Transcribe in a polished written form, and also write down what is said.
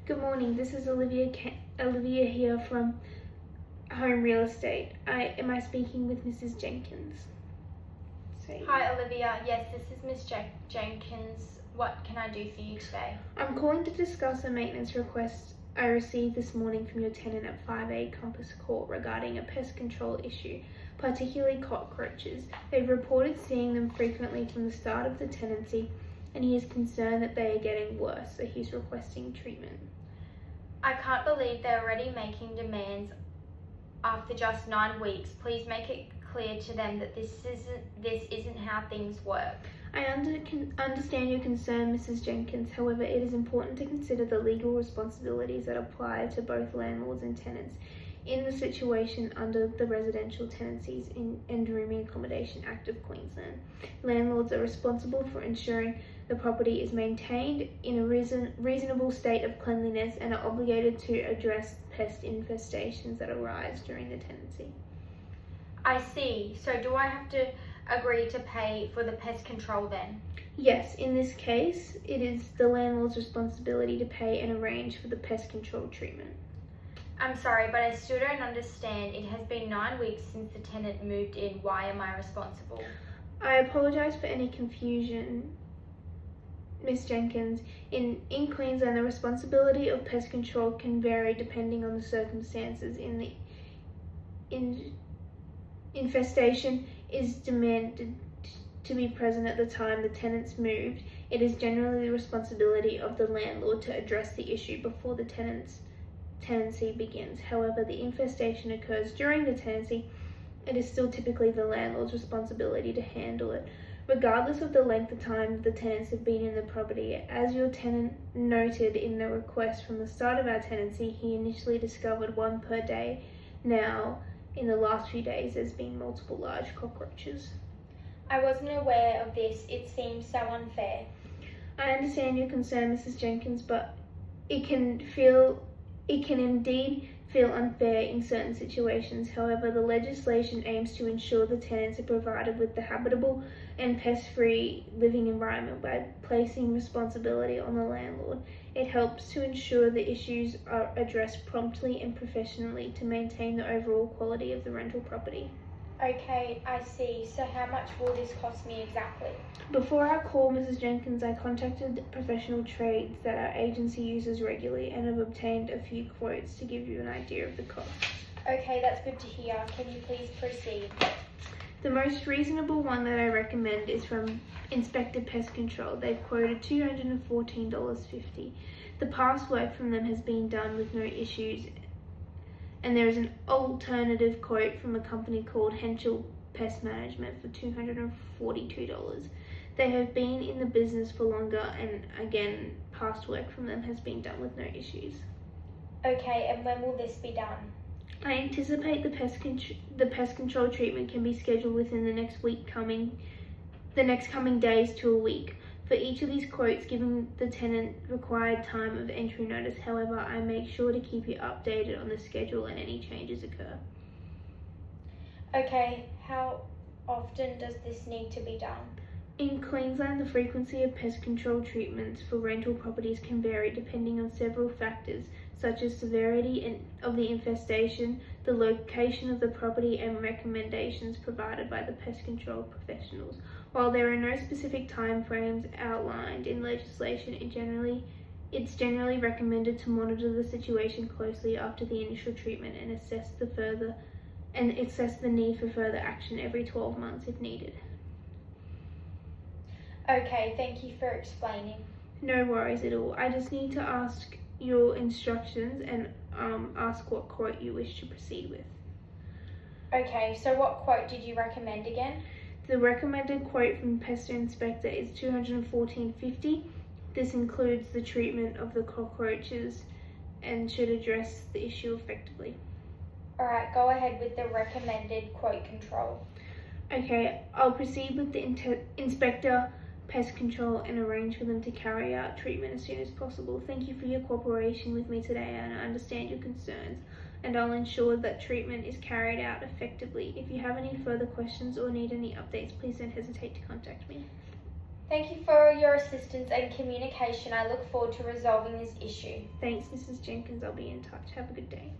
Good morning. This is Olivia here from Home Real Estate. Am I speaking with Mrs. Jenkins? Hi Olivia. Yes, this is Miss Jenkins. What can I do for you today? I'm calling to discuss a maintenance request I received this morning from your tenant at 5A Compass Court regarding a pest control issue, particularly cockroaches. They've reported seeing them frequently from the start of the tenancy, and he is concerned that they are getting worse, so he's requesting treatment. I can't believe they're already making demands after just 9 weeks. Please make it clear to them that this isn't how things work. I understand your concern, Mrs. Jenkins. However, it is important to consider the legal responsibilities that apply to both landlords and tenants in the situation under the Residential Tenancies and Rooming Accommodation Act of Queensland. Landlords are responsible for ensuring the property is maintained in a reasonable state of cleanliness and are obligated to address pest infestations that arise during the tenancy. I see. So do I have to agree to pay for the pest control then? Yes, in this case, it is the landlord's responsibility to pay and arrange for the pest control treatment. I'm sorry, but I still don't understand. It has been 9 weeks since the tenant moved in. Why am I responsible? I apologise for any confusion, Ms. Jenkins. In Queensland, the responsibility of pest control can vary depending on the circumstances. Infestation is demanded to be present at the time the tenants moved. It is generally the responsibility of the landlord to address the issue before the tenancy begins. However, the infestation occurs during the tenancy. It is still typically the landlord's responsibility to handle it, regardless of the length of time the tenants have been in the property. As your tenant noted in the request, from the start of our tenancy, he initially discovered one per day. Now, in the last few days, there's been multiple large cockroaches. I wasn't aware of this. It seems so unfair. I understand your concern, Mrs. Jenkins, but it can indeed feel unfair in certain situations. However, the legislation aims to ensure the tenants are provided with the habitable and pest-free living environment by placing responsibility on the landlord. It helps to ensure the issues are addressed promptly and professionally to maintain the overall quality of the rental property. Okay, I see. So how much will this cost me exactly? Before our call, Mrs. Jenkins, I contacted professional trades that our agency uses regularly and have obtained a few quotes to give you an idea of the cost. Okay, that's good to hear. Can you please proceed? The most reasonable one that I recommend is from Inspector Pest Control. They've quoted $214.50. The past work from them has been done with no issues, and there is an alternative quote from a company called Henschel Pest Management for $242. They have been in the business for longer, and again, past work from them has been done with no issues. Okay, and when will this be done? I anticipate the pest control treatment can be scheduled within the next coming days to a week. For each of these quotes, giving the tenant required time of entry notice. However, I make sure to keep you updated on the schedule and any changes occur. Okay, how often does this need to be done? In Queensland, the frequency of pest control treatments for rental properties can vary depending on several factors, such as severity of the infestation, the location of the property, and recommendations provided by the pest control professionals. While there are no specific time frames outlined in legislation, it's generally recommended to monitor the situation closely after the initial treatment and assess the need for further action every 12 months if needed. Okay, thank you for explaining. No worries at all. I just need to ask your instructions and ask what quote you wish to proceed with. Okay, so what quote did you recommend again? The recommended quote from Pest Inspector is $214.50. This includes the treatment of the cockroaches and should address the issue effectively. Alright, go ahead with the recommended quote control. Okay, I'll proceed with the Inspector Pest Control and arrange for them to carry out treatment as soon as possible. Thank you for your cooperation with me today, and I understand your concerns, and I'll ensure that treatment is carried out effectively. If you have any further questions or need any updates, please don't hesitate to contact me. Thank you for your assistance and communication. I look forward to resolving this issue. Thanks, Mrs. Jenkins. I'll be in touch. Have a good day.